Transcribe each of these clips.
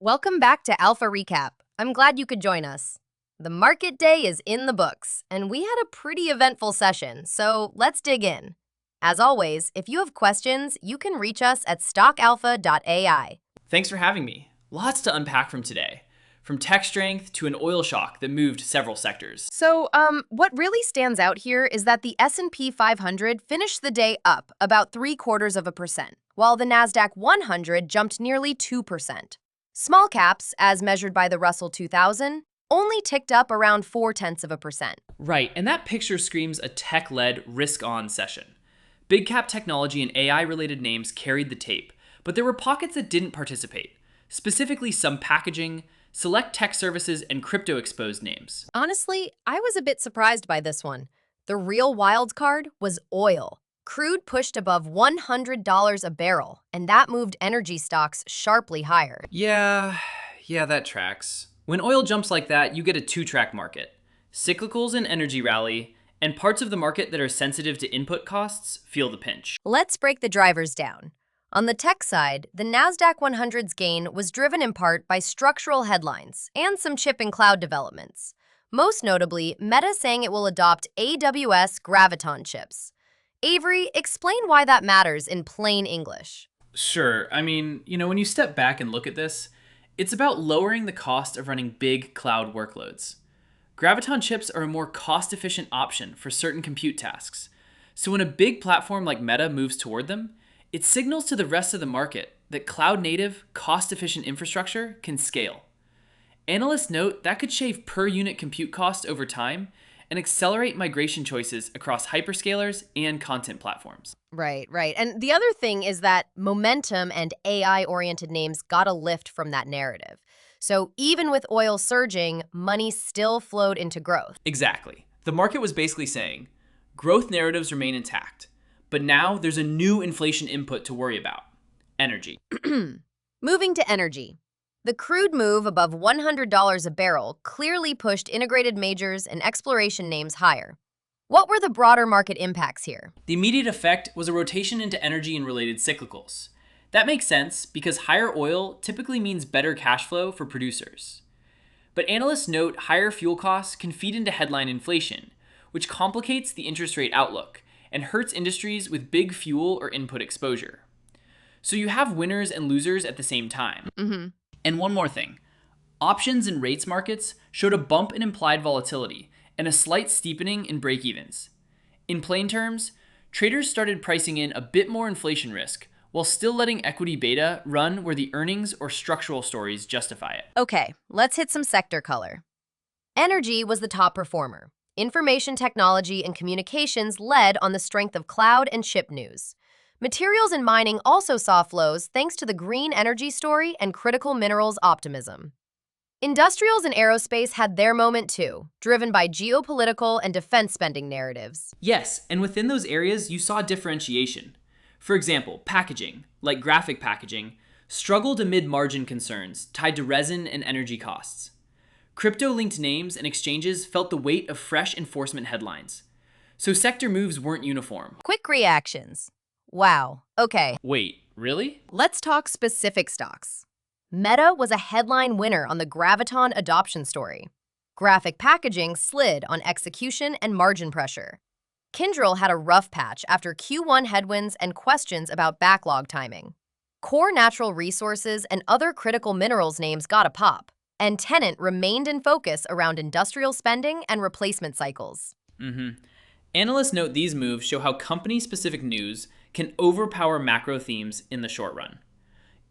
Welcome back to Alpha Recap. I'm glad you could join us. The market day is in the books, and we had a pretty eventful session, so let's dig in. As always, if you have questions, you can reach us at stockalpha.ai. Thanks for having me. Lots to unpack from today, from tech strength to an oil shock that moved several sectors. So, what really stands out here is that the S&P 500 finished the day up about 0.75%, while the Nasdaq 100 jumped nearly 2%. Small caps, as measured by the Russell 2000, only ticked up around 0.4%. Right, and that picture screams a tech-led, risk-on session. Big cap technology and AI-related names carried the tape, but there were pockets that didn't participate, specifically some packaging, select tech services, and crypto-exposed names. Honestly, I was a bit surprised by this one. The real wild card was oil. Crude pushed above $100 a barrel, and that moved energy stocks sharply higher. Yeah, that tracks. When oil jumps like that, you get a two-track market. Cyclicals and energy rally, and parts of the market that are sensitive to input costs feel the pinch. Let's break the drivers down. On the tech side, the Nasdaq 100's gain was driven in part by structural headlines and some chip and cloud developments. Most notably, Meta saying it will adopt AWS Graviton chips. Avery, explain why that matters in plain English. Sure. I mean, when you step back and look at this, it's about lowering the cost of running big cloud workloads. Graviton chips are a more cost-efficient option for certain compute tasks. So when a big platform like Meta moves toward them, it signals to the rest of the market that cloud-native, cost-efficient infrastructure can scale. Analysts note that could shave per-unit compute cost over time and accelerate migration choices across hyperscalers and content platforms. Right. And the other thing is that momentum and AI-oriented names got a lift from that narrative. So even with oil surging, money still flowed into growth. Exactly. The market was basically saying, growth narratives remain intact, but now there's a new inflation input to worry about: energy. Moving to energy. The crude move above $100 a barrel clearly pushed integrated majors and exploration names higher. What were the broader market impacts here? The immediate effect was a rotation into energy and related cyclicals. That makes sense because higher oil typically means better cash flow for producers. But analysts note higher fuel costs can feed into headline inflation, which complicates the interest rate outlook and hurts industries with big fuel or input exposure. So you have winners and losers at the same time. And one more thing. Options and rates markets showed a bump in implied volatility and a slight steepening in break-evens. In plain terms, traders started pricing in a bit more inflation risk while still letting equity beta run where the earnings or structural stories justify it. Okay, let's hit some sector color. Energy was the top performer. Information technology and communications led on the strength of cloud and chip news. Materials and mining also saw flows thanks to the green energy story and critical minerals optimism. Industrials and aerospace had their moment too, driven by geopolitical and defense spending narratives. Yes, and within those areas, you saw differentiation. For example, packaging, like graphic packaging, struggled amid margin concerns tied to resin and energy costs. Crypto-linked names and exchanges felt the weight of fresh enforcement headlines. So sector moves weren't uniform. Quick reactions. Wow, okay. Wait, really? Let's talk specific stocks. Meta was a headline winner on the Graviton adoption story. Graphic packaging slid on execution and margin pressure. Kyndryl had a rough patch after Q1 headwinds and questions about backlog timing. Core natural resources and other critical minerals names got a pop, and Tenet remained in focus around industrial spending and replacement cycles. Analysts note these moves show how company-specific news can overpower macro themes in the short run.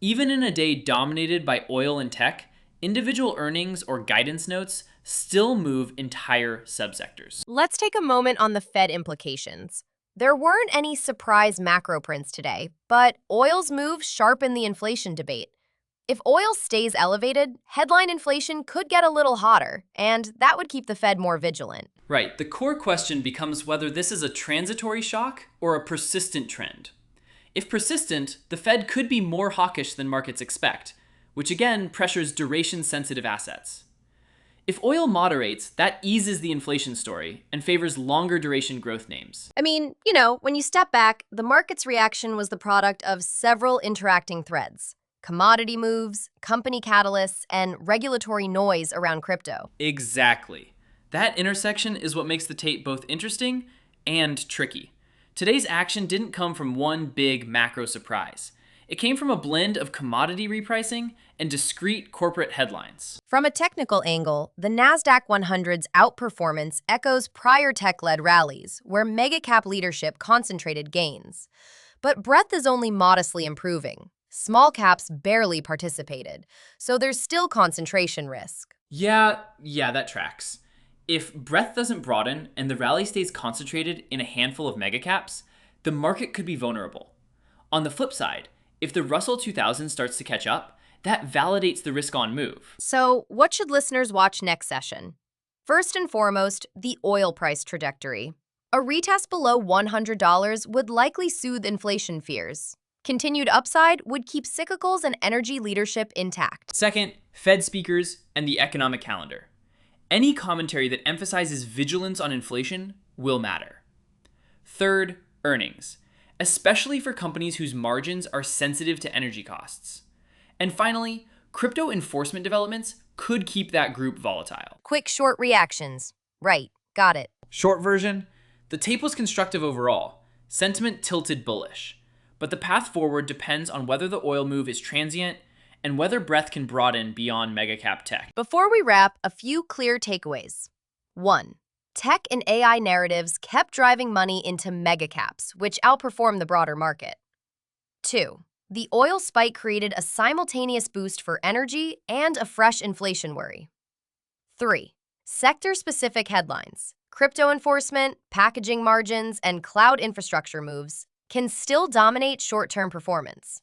Even in a day dominated by oil and tech, individual earnings or guidance notes still move entire subsectors. Let's take a moment on the Fed implications. There weren't any surprise macro prints today, but oil's move sharpened the inflation debate. If oil stays elevated, headline inflation could get a little hotter, and that would keep the Fed more vigilant. Right, the core question becomes whether this is a transitory shock or a persistent trend. If persistent, the Fed could be more hawkish than markets expect, which again pressures duration-sensitive assets. If oil moderates, that eases the inflation story and favors longer duration growth names. I mean, when you step back, the market's reaction was the product of several interacting threads. commodity moves, company catalysts, and regulatory noise around crypto. Exactly. That intersection is what makes the tape both interesting and tricky. Today's action didn't come from one big macro surprise. It came from a blend of commodity repricing and discrete corporate headlines. From a technical angle, the NASDAQ 100's outperformance echoes prior tech-led rallies, where mega-cap leadership concentrated gains. But breadth is only modestly improving. Small caps barely participated, so there's still concentration risk. Yeah, that tracks. If breadth doesn't broaden and the rally stays concentrated in a handful of megacaps, the market could be vulnerable. On the flip side, if the Russell 2000 starts to catch up, that validates the risk-on move. So, what should listeners watch next session? First and foremost, the oil price trajectory. A retest below $100 would likely soothe inflation fears. Continued upside would keep cyclicals and energy leadership intact. Second, Fed speakers and the economic calendar. Any commentary that emphasizes vigilance on inflation will matter. Third, earnings, especially for companies whose margins are sensitive to energy costs. And finally, crypto enforcement developments could keep that group volatile. Quick short reactions. Right, got it. Short version, the tape was constructive overall, sentiment tilted bullish, but the path forward depends on whether the oil move is transient and whether breadth can broaden beyond megacap tech. Before we wrap, a few clear takeaways. 1. Tech and AI narratives kept driving money into megacaps, which outperformed the broader market. 2. The oil spike created a simultaneous boost for energy and a fresh inflation worry. 3. Sector-specific headlines, crypto enforcement, packaging margins, and cloud infrastructure moves can still dominate short-term performance.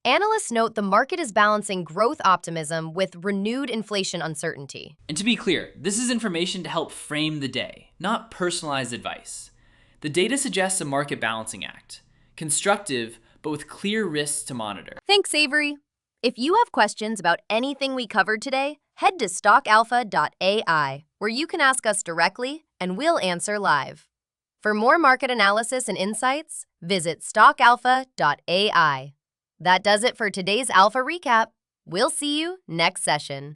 Analysts note the market is balancing growth optimism with renewed inflation uncertainty. And to be clear, this is information to help frame the day, not personalized advice. The data suggests a market balancing act, constructive, but with clear risks to monitor. Thanks, Avery. If you have questions about anything we covered today, head to stockalpha.ai, where you can ask us directly and we'll answer live. For more market analysis and insights, visit stockalpha.ai. That does it for today's Alpha Recap. We'll see you next session.